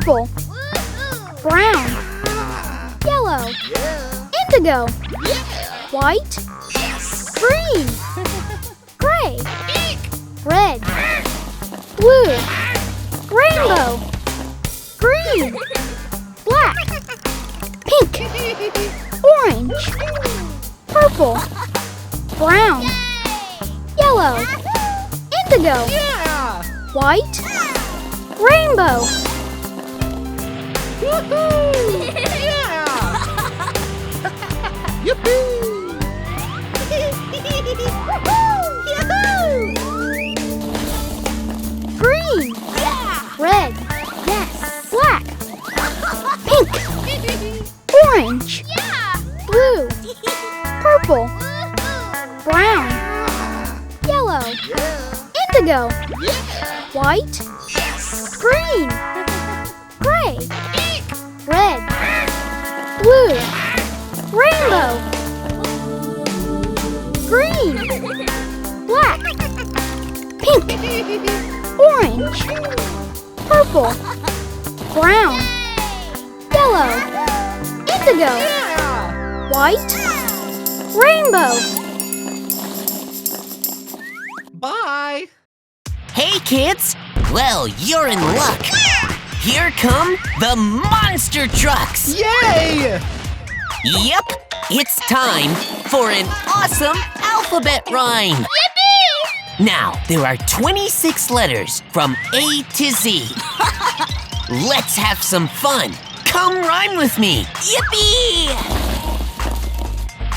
purple, brown, yellow, indigo, white, green, gray, red, blue, rainbow, green, black, pink, orange, purple, brown, yellow, indigo, white, rainbow. Green, red, black, pink, orange, blue, purple, brown, yellow, indigo, white, green, gray, red, blue, rainbow, green, black, pink, orange, purple, brown, yellow, indigo, white, rainbow. Bye! Hey, kids! Well, you're in luck. Here come the monster trucks! Yay! Yep, it's time for an awesome alphabet rhyme. Yippee! Now, there are 26 letters from A to Z. Let's have some fun. Come rhyme with me. Yippee!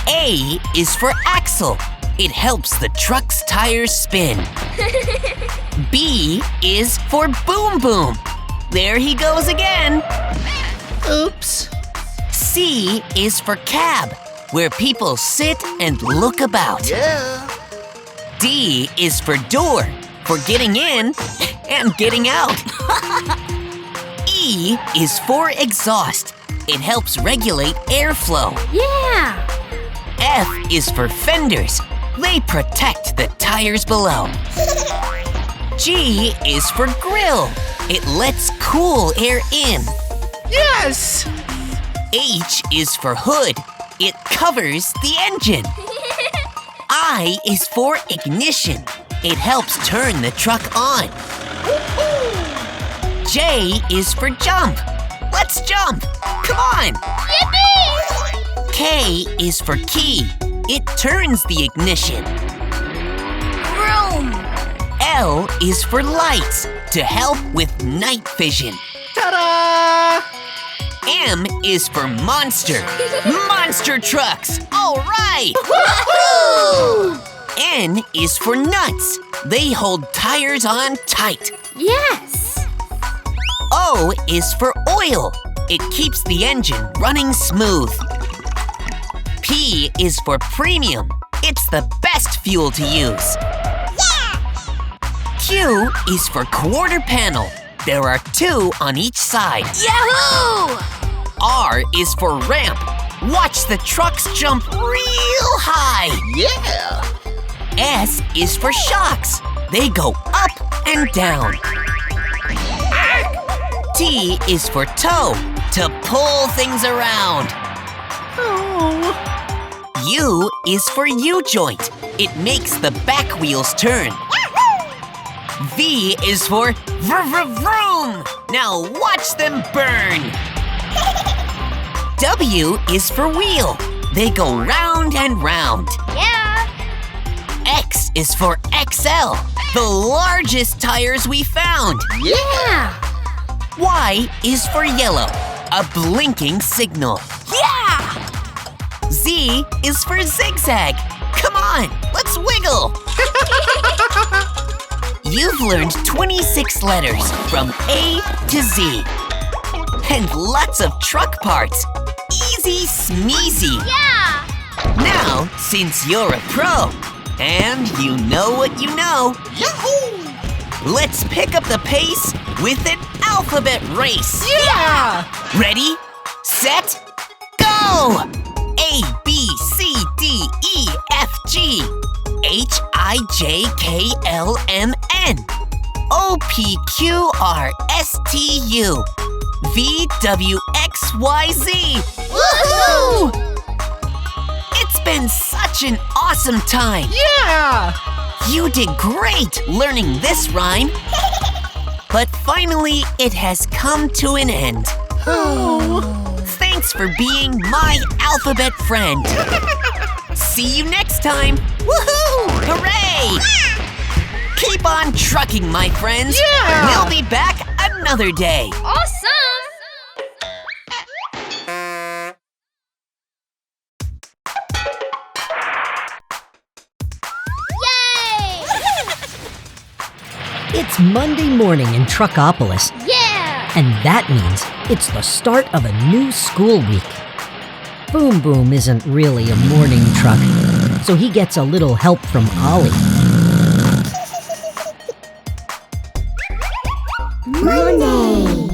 A is for axle. It helps the truck's tires spin. B is for boom boom. There he goes again. Oops. C is for cab, where people sit and look about. Yeah. D is for door, for getting in and getting out. E is for exhaust. It helps regulate airflow. Yeah! F is for fenders. They protect the tires below. G is for grill. It lets cool air in. Yes! H is for hood. It covers the engine. I is for ignition. It helps turn the truck on. J is for jump. Let's jump. Come on. Yippee! K is for key. It turns the ignition. Vroom! L is for lights to help with night vision. Ta-da! M is for monster. Monster trucks. All right. Woohoo! N is for nuts. They hold tires on tight. Yes! O is for oil. It keeps the engine running smooth. P is for premium. It's the best fuel to use. Q is for quarter panel. There are 2 on each side. Yahoo! R is for ramp. Watch the trucks jump real high. Yeah! S is for shocks. They go up and down. T is for toe, to pull things around. Oh. U is for U-joint. It makes the back wheels turn. V is for vroom. Now watch them burn. W is for wheel. They go round and round. Yeah! X is for XL, the largest tires we found. Yeah! Y is for yellow, a blinking signal. Yeah! Z is for zigzag. Come on, let's wiggle. You've learned 26 letters from A to Z. And lots of truck parts. Easy smeezy. Yeah! Now, since you're a pro, and you know what you know, Yahoo! let's pick up the pace with an alphabet race. Yeah! Ready, set, go! A, B, C, D, E, F, G, H, I, J, K, L, M, N, O, P, Q, R, S, T, U, VWXYZ! Woohoo! It's been such an awesome time! Yeah! You did great learning this rhyme! But finally, it has come to an end. Oh. Thanks for being my alphabet friend. See you next time. Woohoo! Hooray! Keep on trucking, my friends. Yeah! We'll be back another day. Awesome! It's Monday morning in Truckopolis, Yeah! and that means it's the start of a new school week. Boom Boom isn't really a morning truck, so he gets a little help from Ollie. Monday!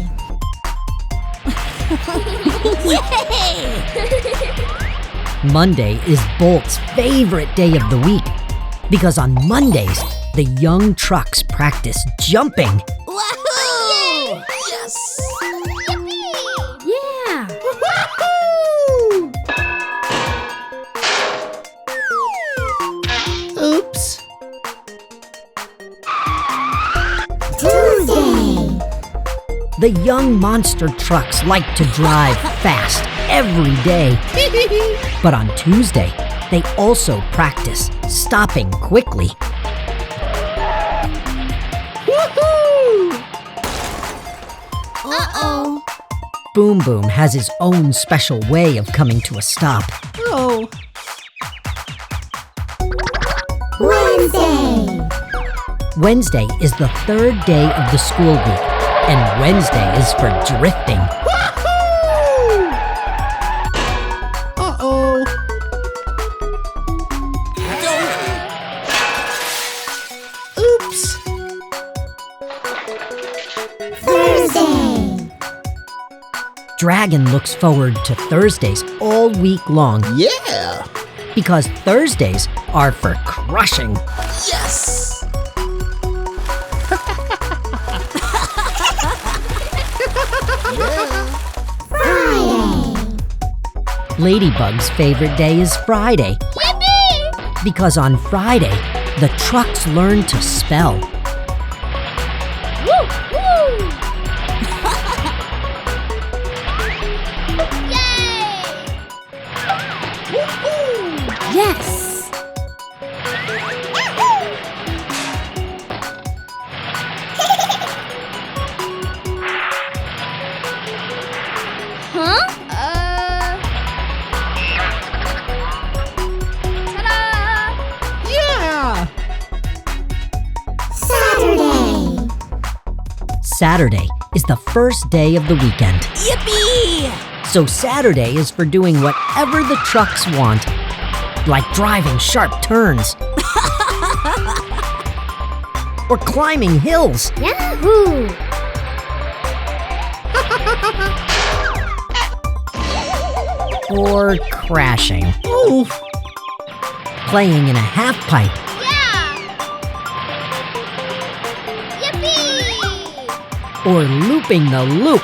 Monday is Bolt's favorite day of the week, because on Mondays, the young trucks practice jumping. Woohoo! Yes! Yeah! Oops. Tuesday! The young monster trucks like to drive fast every day. But on Tuesday, they also practice stopping quickly. Uh-oh. Boom Boom has his own special way of coming to a stop. Oh. Wednesday! Wednesday is the third day of the school week, and Wednesday is for drifting. Uh-oh. Oops. Thursday! Dragon looks forward to Thursdays all week long Yeah. because Thursdays are for crushing. Yes! Friday! Ladybug's favorite day is Friday Yippee! because on Friday, the trucks learn to spell. Woo! Woo! Yay! Yes! Huh? Ta-da! Yeah. Saturday! Saturday is the first day of the weekend. Yippee! So Saturday is for doing whatever the trucks want, like driving sharp turns or climbing hills Yahoo! or crashing, Oof. playing in a half pipe Yeah! Yippee! or looping the loop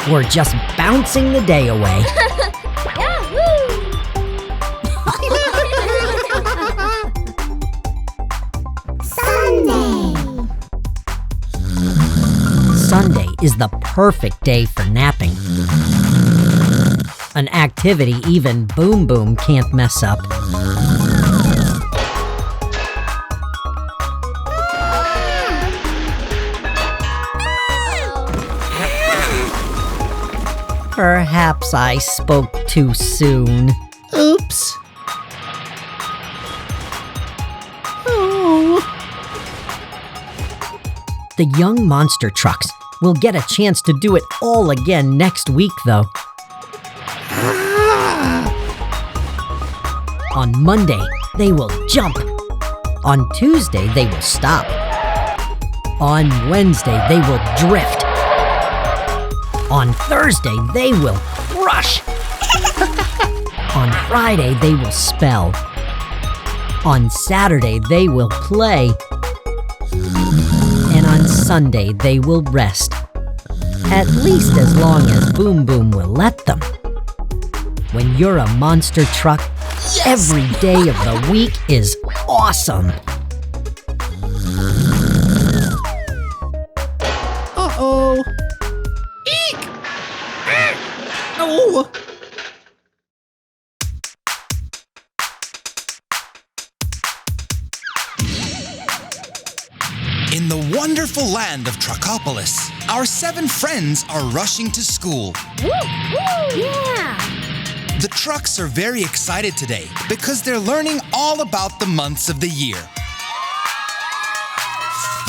or just bouncing the day away. Yahoo! Sunday! Sunday is the perfect day for napping. An activity even Boom Boom can't mess up. Perhaps I spoke too soon. Oops. Oh. The young monster trucks will get a chance to do it all again next week, though. On Monday, they will jump. On Tuesday, they will stop. On Wednesday, they will drift. On Thursday, they will crush. On Friday, they will spell. On Saturday, they will play. and on Sunday they will rest. At least as long as Boom Boom will let them. When you're a monster truck, every day of the week is awesome. Uh-oh. Eek! Oh! In the wonderful land of Truckopolis, our 7 friends are rushing to school. Woo! Woo! Yeah! The trucks are very excited today because they're learning all about the months of the year.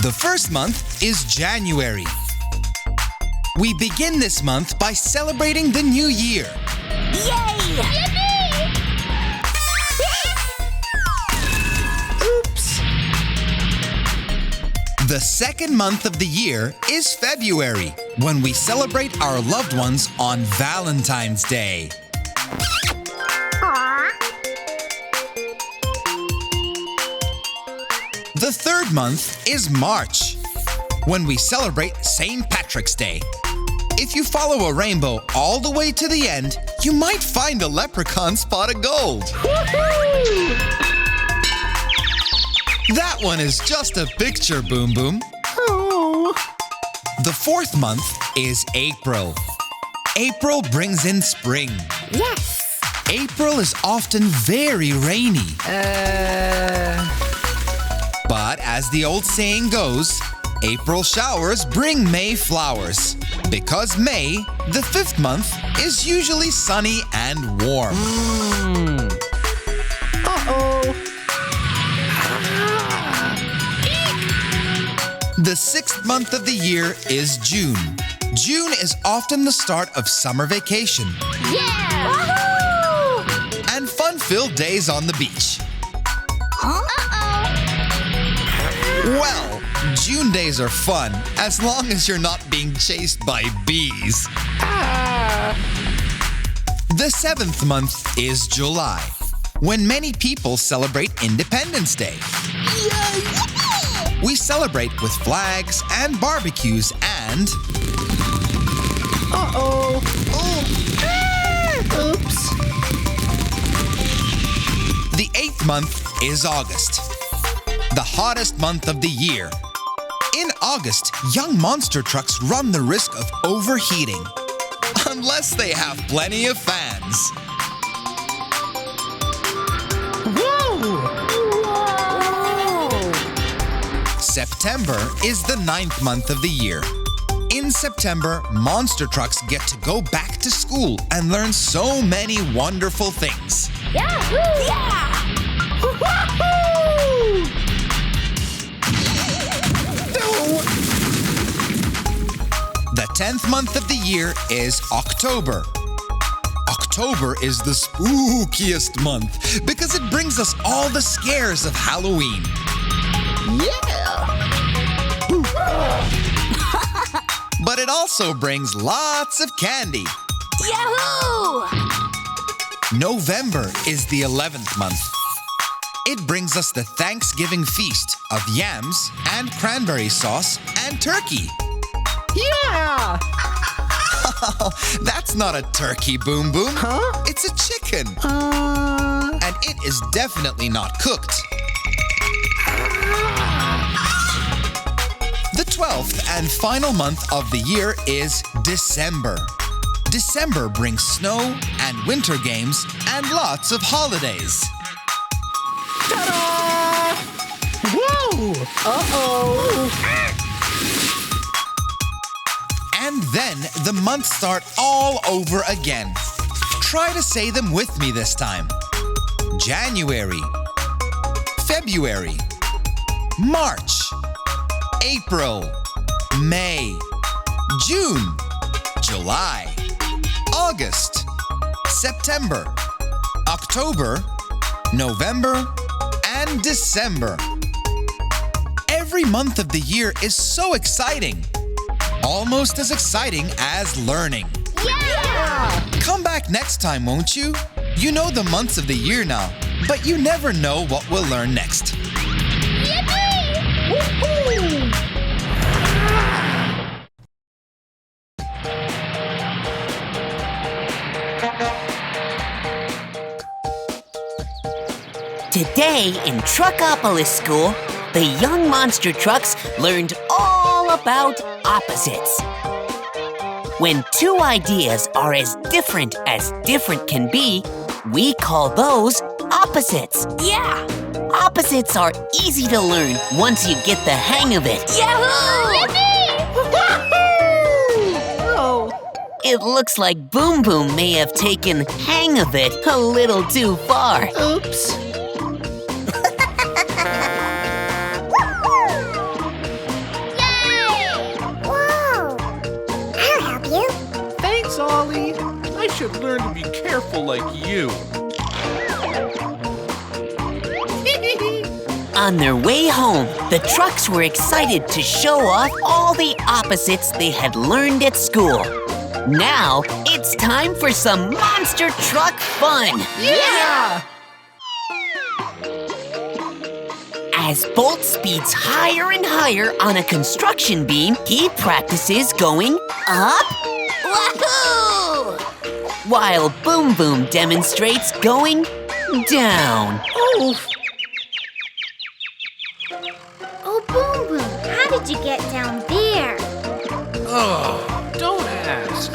The first month is January. We begin this month by celebrating the new year. Yay! Oops. The second month of the year is February, when we celebrate our loved ones on Valentine's Day. The third month is March, when we celebrate St. Patrick's Day. If you follow a rainbow all the way to the end, you might find a leprechaun spot of gold. That one is just a picture, Boom Boom. Oh. The fourth month is April. April brings in spring. Yes! April is often very rainy. But as the old saying goes, April showers bring May flowers. Because May, the 5th month, is usually sunny and warm. Uh-oh. The 6th month of the year is June. June is often the start of summer vacation Yeah! and fun-filled days on the beach. Well, June days are fun as long as you're not being chased by bees. The 7th month is July, when many people celebrate Independence Day. We celebrate with flags and barbecues and... Uh-oh. Oops. The 8th month is August, the hottest month of the year. In August, young monster trucks run the risk of overheating, unless they have plenty of fans. Whoa. September is the 9th month of the year. In September, monster trucks get to go back to school and learn so many wonderful things. Yahoo! Yeah! The 10th month of the year is October. October is the spookiest month because it brings us all the scares of Halloween. But it also brings lots of candy. Yahoo! November is the 11th month. It brings us the Thanksgiving feast of yams and cranberry sauce and turkey. Yeah. That's not a turkey, Boom Boom. Huh? It's a chicken. And it is definitely not cooked. The 12th and final month of the year is December. December brings snow and winter games and lots of holidays. Ta-da! Whoa. Uh-oh. And then the months start all over again. Try to say them with me this time. January, February, March, April, May, June, July, August, September, October, November, and December. Every month of the year is so exciting. Almost as exciting as learning. Yeah! Come back next time, won't you? You know the months of the year now, but you never know what we'll learn next. Yippee! Woohoo! Today in Truckopolis School, the young monster trucks learned all about opposites. When two ideas are as different can be, we call those opposites. Yeah! Opposites are easy to learn once you get the hang of it. Yahoo! Oh. It looks like Boom Boom may have taken hang of it a little too far. Oops. Whoa! I'll help you. Thanks, Ollie. I should learn to be careful like you. On their way home, the trucks were excited to show off all the opposites they had learned at school. Now, it's time for some monster truck fun! Yeah! As Bolt speeds higher and higher on a construction beam, he practices going up, Wahoo! while Boom Boom demonstrates going down. Oof. Oh, Boom Boom, how did you get down there? Oh, don't ask.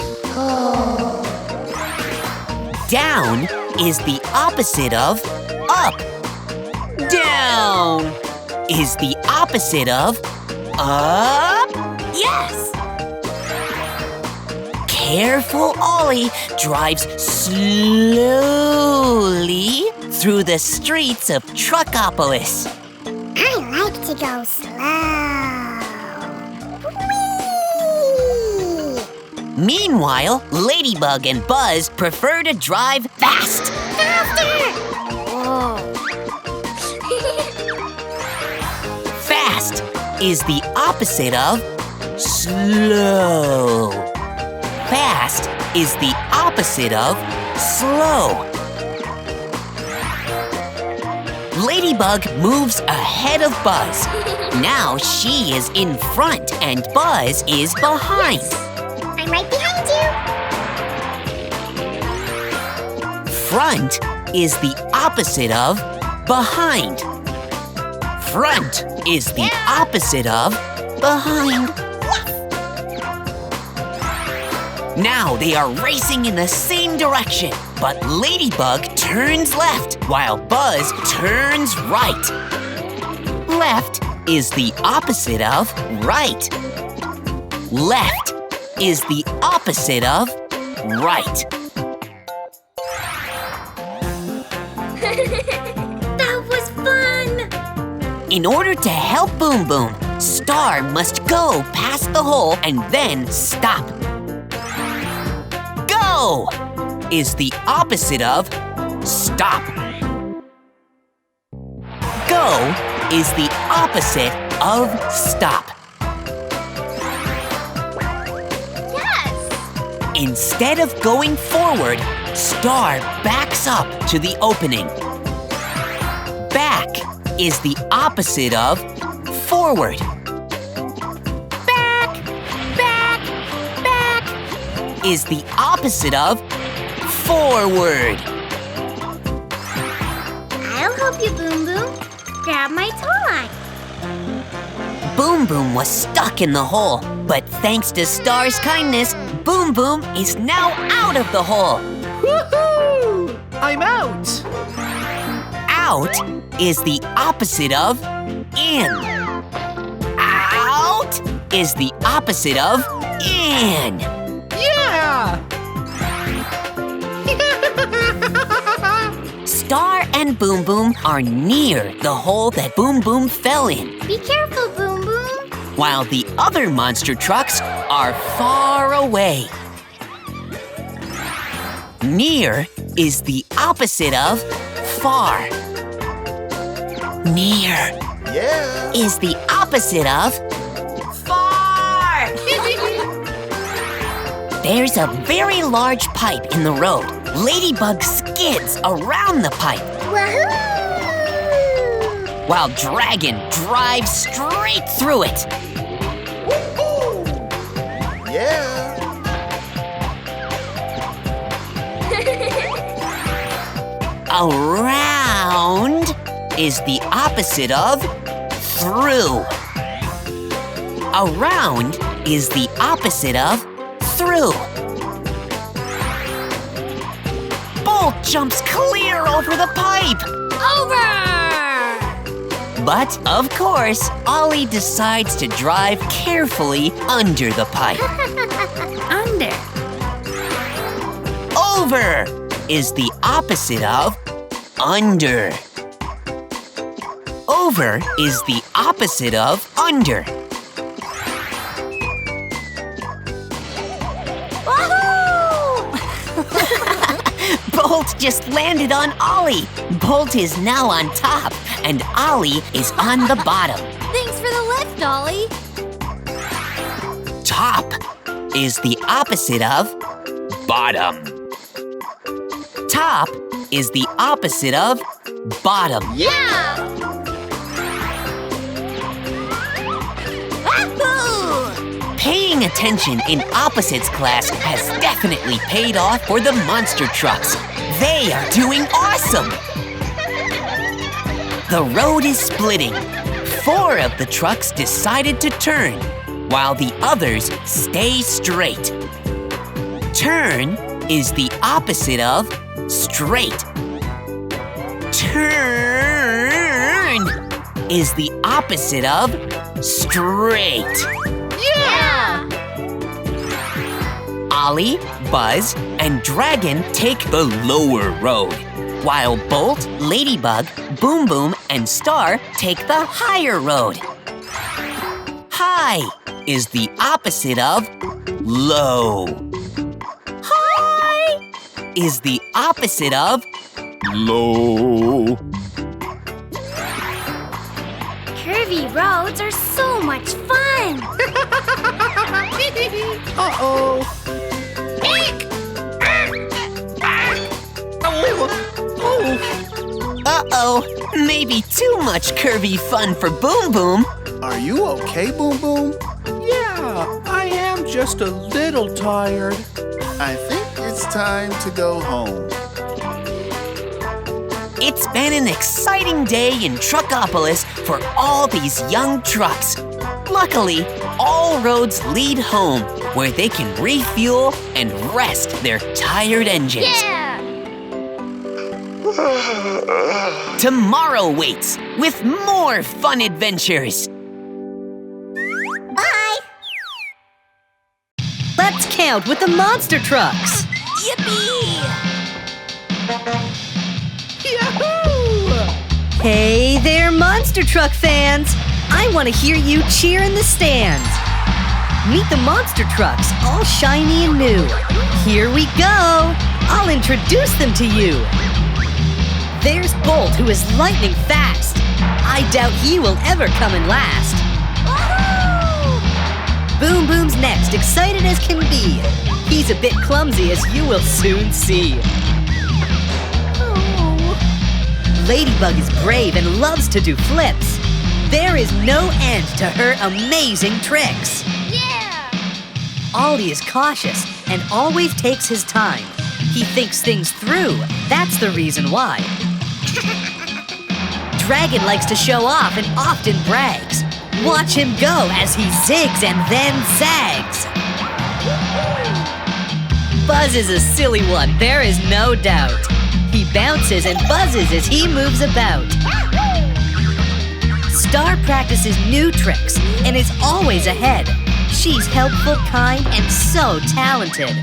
Down is the opposite of up. Down is the opposite of up. Yes! Careful Ollie drives slowly through the streets of Truckopolis. I like to go slow. Whee! Meanwhile, Ladybug and Buzz prefer to drive fast. Faster! Whoa. Fast is the opposite of slow. Fast is the opposite of slow. Ladybug moves ahead of Buzz. Now she is in front and Buzz is behind. I'm right behind you. Front is the opposite of behind. Front is the opposite of behind. Now they are racing in the same direction, but Ladybug turns left while Buzz turns right. Left is the opposite of right. Left is the opposite of right. That was fun! In order to help Boom Boom, Star must go past the hole and then stop. Go is the opposite of stop. Go is the opposite of stop. Yes! Instead of going forward, Star backs up to the opening. Back is the opposite of forward. Back, back, back is the opposite of forward. I'll help you, Boom Boom. Grab my tow line. Boom Boom was stuck in the hole, but thanks to Star's kindness, Boom Boom is now out of the hole. Woohoo! I'm out! Out is the opposite of in. Out is the opposite of in. Yeah! Star and Boom Boom are near the hole that Boom Boom fell in, Be careful, Boom Boom. while the other monster trucks are far away. Near is the opposite of far. Near is the opposite of far. There's a very large pipe in the road. Ladybug skids around the pipe, Wahoo! while Dragon drives straight through it. Around is the opposite of through. Around is the opposite of through. Bolt jumps clear over the pipe. Over! But, of course, Ollie decides to drive carefully under the pipe. Under. Over is the opposite of under. Over is the opposite of under. Bolt just landed on Ollie. Bolt is now on top, and Ollie is on the bottom. Thanks for the lift, Ollie. Top is the opposite of bottom. Top is the opposite of bottom. Yeah! Wahoo! Paying attention in opposites class has definitely paid off for the monster trucks. They are doing awesome! The road is splitting. 4 of the trucks decided to turn, while the others stay straight. Turn is the opposite of straight. Turn is the opposite of straight. Yeah! Ollie, Buzz, and Dragon take the lower road, while Bolt, Ladybug, Boom Boom, and Star take the higher road. High is the opposite of low. High is the opposite of low. Curvy roads are so much fun. Uh-oh. Uh-oh, maybe too much curvy fun for Boom Boom. Are you okay, Boom Boom? Yeah, I am just a little tired. I think it's time to go home. It's been an exciting day in Truckopolis for all these young trucks. Luckily, all roads lead home where they can refuel and rest their tired engines. Yeah! Tomorrow waits with more fun adventures. Bye! Let's count with the monster trucks. Yippee! Yahoo! Hey there, monster truck fans. I want to hear you cheer in the stands. Meet the monster trucks, all shiny and new. Here we go. I'll introduce them to you. There's Bolt, who is lightning fast. I doubt he will ever come in last. Boom Boom's next, excited as can be. He's a bit clumsy, as you will soon see. Ladybug is brave and loves to do flips. There is no end to her amazing tricks. Yeah! Ollie is cautious and always takes his time. He thinks things through. That's the reason why. Dragon likes to show off and often brags. Watch him go as he zigs and then zags. Buzz is a silly one, there is no doubt. He bounces and buzzes as he moves about. Star practices new tricks and is always ahead. She's helpful, kind, and so talented.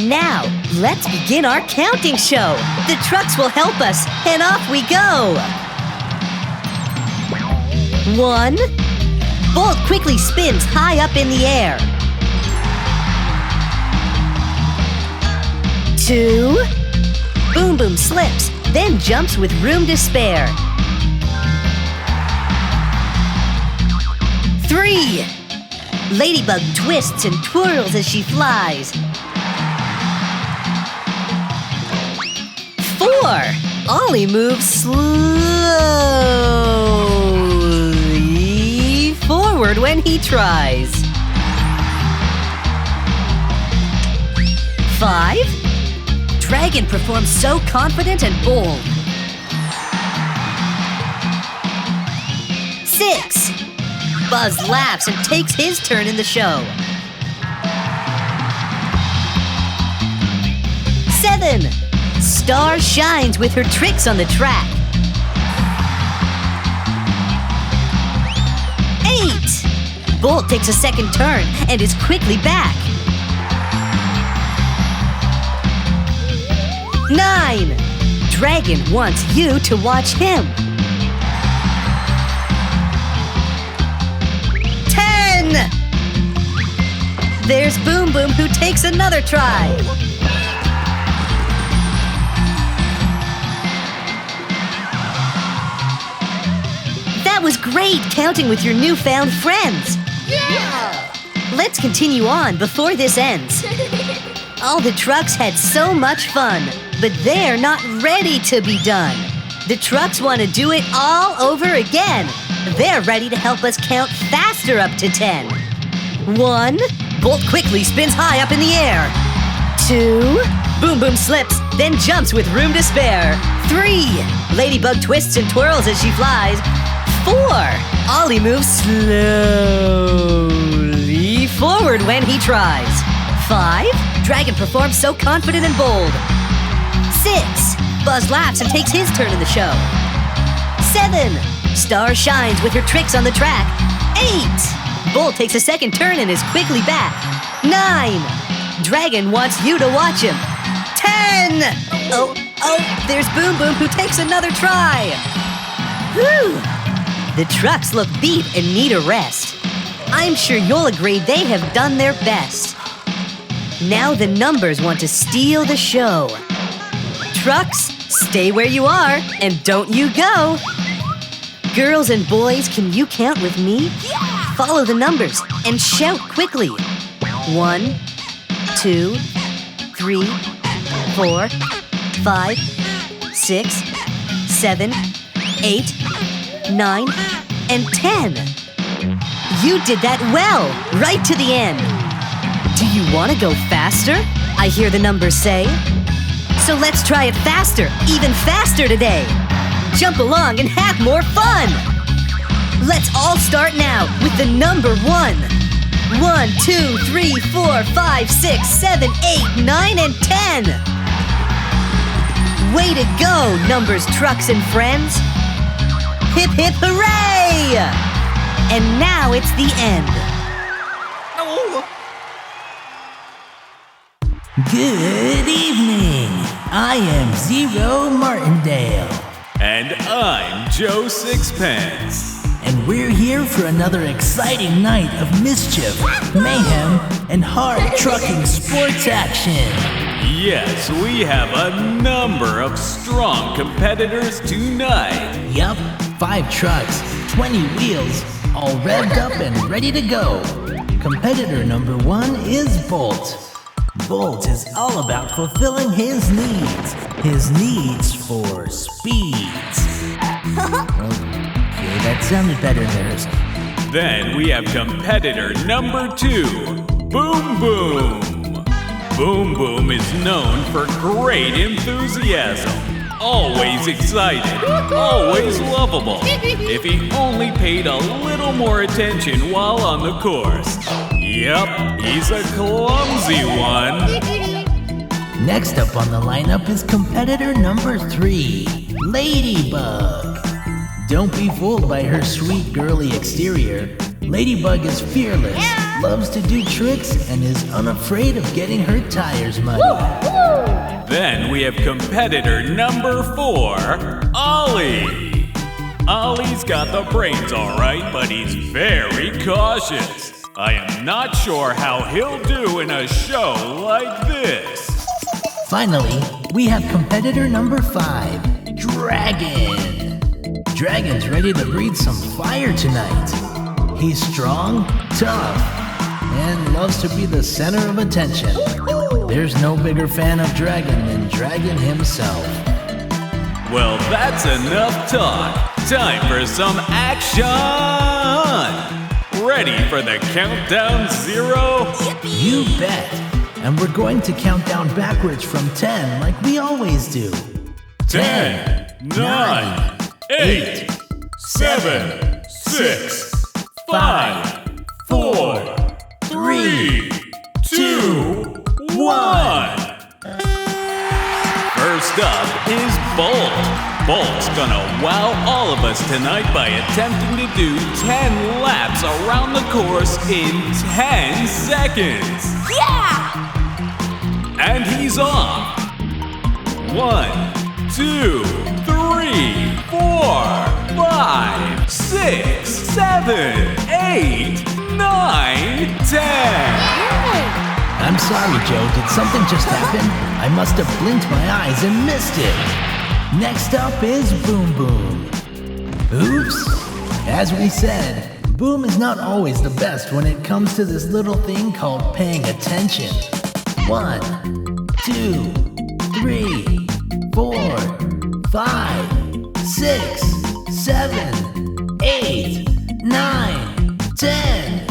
Now, let's begin our counting show. The trucks will help us, and off we go. 1. Bolt quickly spins high up in the air. 2. Boom Boom slips, then jumps with room to spare. 3. Ladybug twists and twirls as she flies. 4. Ollie moves slowly forward when he tries. 5. Dragon performs so confident and bold. Buzz laughs and takes his turn in the show. 7. Star shines with her tricks on the track. 8. Bolt takes a second turn and is quickly back. 9. Dragon wants you to watch him. 10. There's Boom Boom who takes another try. That was great counting with your newfound friends. Yeah! Let's continue on before this ends. All the trucks had so much fun, but they're not ready to be done. The trucks want to do it all over again. They're ready to help us count faster up to 10. 1. Bolt quickly spins high up in the air. 2. Boom Boom slips, then jumps with room to spare. 3. Ladybug twists and twirls as she flies. 4. Ollie moves slowly forward when he tries. 5. Dragon performs so confident and bold. 6. Buzz laughs and takes his turn in the show. 7. Star shines with her tricks on the track. 8. Bolt takes a second turn and is quickly back. 9. Dragon wants you to watch him. 10. Oh, there's Boom Boom who takes another try. Whew. The trucks look beat and need a rest. I'm sure you'll agree they have done their best. Now the numbers want to steal the show. Trucks, stay where you are and don't you go. Girls and boys, can you count with me? Yeah! Follow the numbers and shout quickly. 1, 2, 3, 4, 5, 6, 7, 8, 9, and 10. You did that well, right to the end. Do you want to go faster? I hear the numbers say. So let's try it faster, even faster today. Jump along and have more fun. Let's all start now with the number 1. 1, 2, 3, 4, 5, 6, 7, 8, 9, and 10. Way to go, numbers, trucks, and friends. Hip, hip, hooray! And now it's the end. Good evening. I am Zero Martindale. And I'm Joe Sixpence. And we're here for another exciting night of mischief, mayhem, and hard trucking sports action. Yes, we have a number of strong competitors tonight. Yup, 5 trucks, 20 wheels, all revved up and ready to go. Competitor number 1 is Bolt. Bolt is all about fulfilling his needs for speeds. Okay, that sounded better there. Then we have competitor number 2, Boom Boom. Boom Boom is known for great enthusiasm. Always excited, always lovable. If he only paid a little more attention while on the course. Yup, he's a clumsy one. Next up on the lineup is competitor number 3, Ladybug. Don't be fooled by her sweet girly exterior. Ladybug is fearless, loves to do tricks, and is unafraid of getting her tires muddy. Then we have competitor number 4, Ollie. Ollie's got the brains all right, but he's very cautious. I am not sure how he'll do in a show like this. Finally, we have competitor number 5, Dragon. Dragon's ready to breathe some fire tonight. He's strong, tough, and loves to be the center of attention. There's no bigger fan of Dragon than Dragon himself. Well, that's enough talk. Time for some action! Ready for the countdown 0? You bet! And we're going to count down backwards from 10 like we always do. 10, 9, 8, 7, 6, 5, wow all of us tonight by attempting to do 10 laps around the course in 10 seconds. Yeah! And he's off. 1, 2, 3, 4, 5, 6, 7, 8, 9, 10. I'm sorry, Joe. Did something just happen? I must have blinked my eyes and missed it. Next up is Boom Boom. Oops. As we said, Boom is not always the best when it comes to this little thing called paying attention. 1, 2, 3, 4, 5, 6, 7, 8, 9, 10.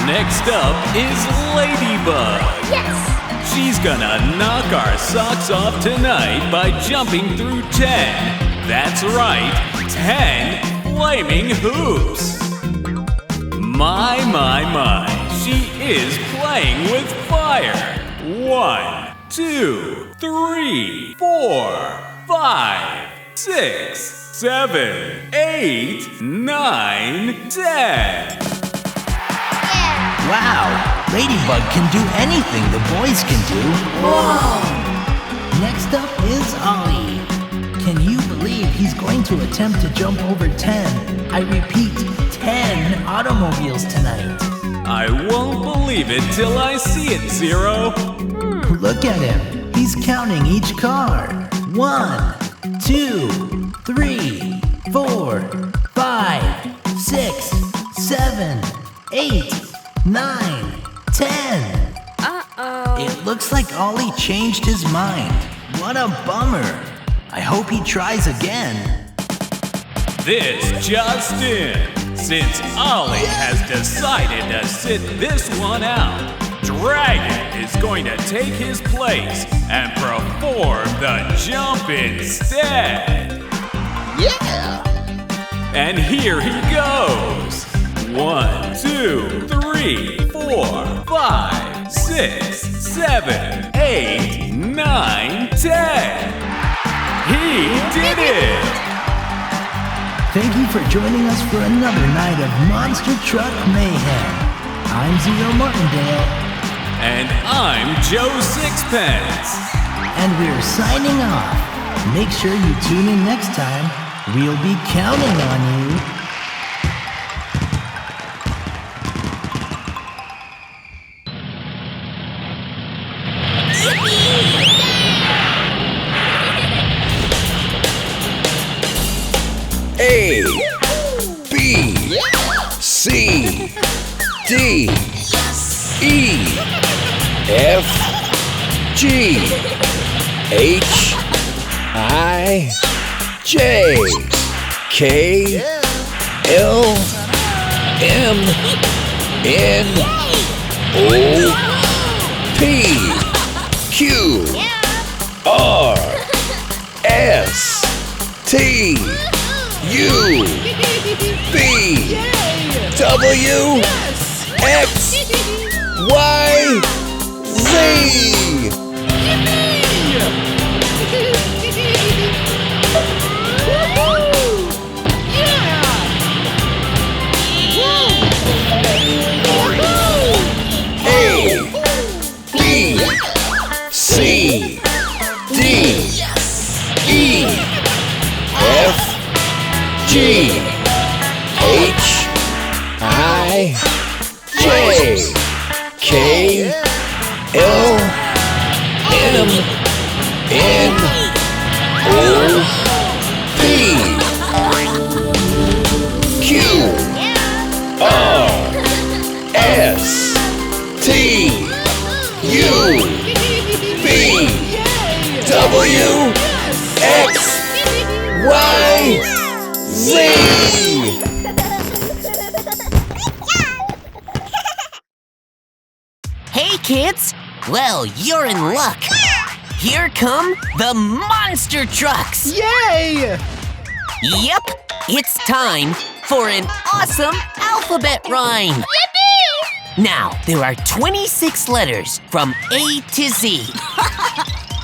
Next up is Ladybug. Yes! She's gonna knock our socks off tonight by jumping through 10. That's right, 10 flaming hoops. My, she is playing with fire. 1, 2, 3, 4, 5, 6, 7, 8, 9, 10. Wow, Ladybug can do anything the boys can do. Whoa! Next up is Ollie. Can you believe he's going to attempt to jump over 10? I repeat, 10 automobiles tonight. I won't believe it till I see it, Zero. Look at him. He's counting each car. 1, 2, 3, 4, 5, 6, 7, 8, 9, 10. Uh-oh. It looks like Ollie changed his mind. What a bummer. I hope he tries again. This just in. Since Ollie has decided to sit this one out, Dragon is going to take his place and perform the jump instead. Yeah! And here he goes. 1, 2, 3, 4, 5, 6, 7, 8, 9, 10. He did it! Thank you for joining us for another night of Monster Truck Mayhem. I'm Zero Martindale. And I'm Joe Sixpence. And we're signing off. Make sure you tune in next time. We'll be counting on you. A, B, C, D, E, F, G, H, I, J, K, L, M, N, O, P, Q, R, S, T, U, V, W, X, Y, Z. A, B, C, D, E, F, G, H, I, J, K, L, M, N, O, P, Q, R, S, T, U, V, W, X, Y, Z. Hey, kids! Well, you're in luck. Here come the monster trucks. Yay! Yep, it's time for an awesome alphabet rhyme. Yippee! Now, there are 26 letters from A to Z.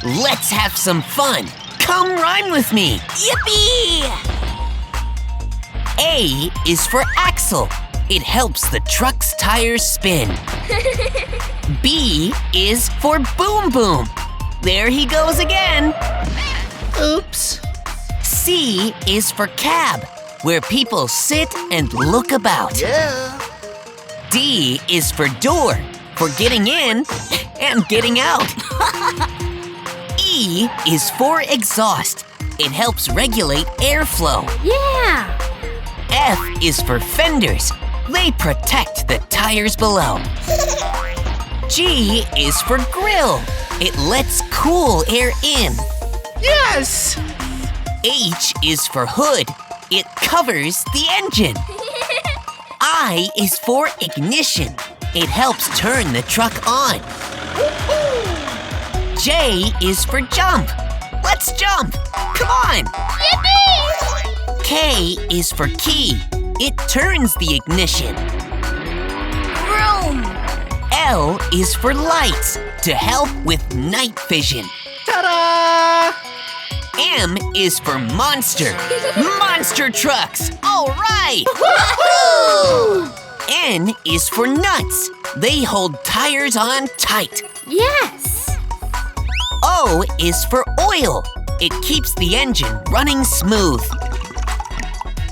Let's have some fun. Come rhyme with me. Yippee! A is for axle. It helps the truck's tires spin. B is for boom boom. There he goes again. Oops. C is for cab, where people sit and look about. Yeah. D is for door, for getting in and getting out. E is for exhaust. It helps regulate airflow. Yeah. F is for fenders. They protect the tires below. G is for grill. It lets cool air in. Yes! H is for hood. It covers the engine. I is for ignition. It helps turn the truck on. J is for jump. Let's jump. Come on. Yippee! K is for key. It turns the ignition. Vroom! L is for lights to help with night vision. Ta-da! M is for monster. Monster trucks. All right. Woohoo! N is for nuts. They hold tires on tight. Yes. O is for oil. It keeps the engine running smooth.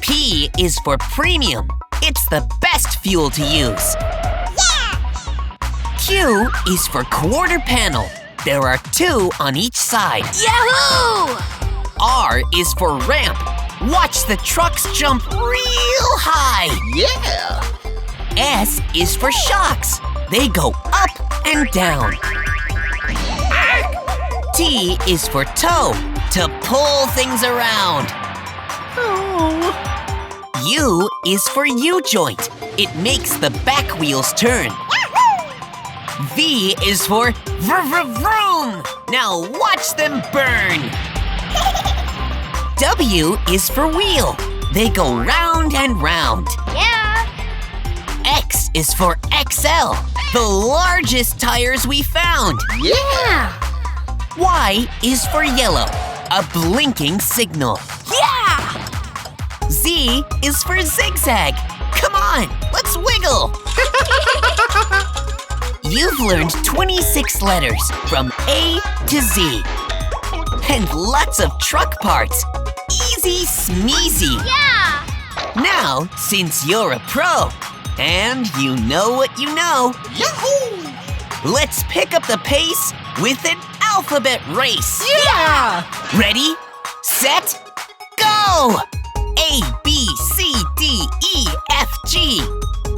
P is for premium. It's the best fuel to use. Q is for quarter panel. There are 2 on each side. Yahoo! R is for ramp. Watch the trucks jump real high. Yeah. S is for shocks. They go up and down. T is for toe, to pull things around. Oh. U is for U-joint. It makes the back wheels turn. V is for vroom. Now watch them burn. W is for wheel. They go round and round. Yeah! X is for XL, the largest tires we found. Yeah. Y is for yellow, a blinking signal. Yeah! Z is for zigzag. Come on, let's wiggle. You've learned 26 letters from A to Z. And lots of truck parts. Easy smeezy. Yeah! Now, since you're a pro, and you know what you know, Yahoo! let's pick up the pace with an alphabet race. Yeah! Ready, set, go! A, B, C, D, E, F, G,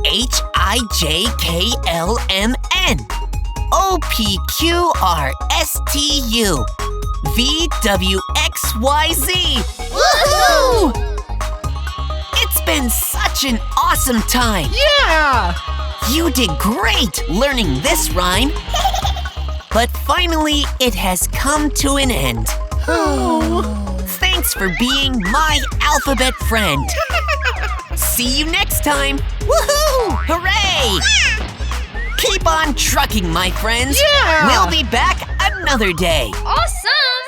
H, I, J, K, L, M, N, O, P, Q, R, S, T, U, V, W, X, Y, Z. Woohoo! It's been such an awesome time. Yeah! You did great learning this rhyme. But finally, it has come to an end. Oh. Thanks for being my alphabet friend. See you next time. Woohoo! Hooray! Keep on trucking, my friends. Yeah! We'll be back another day. Awesome!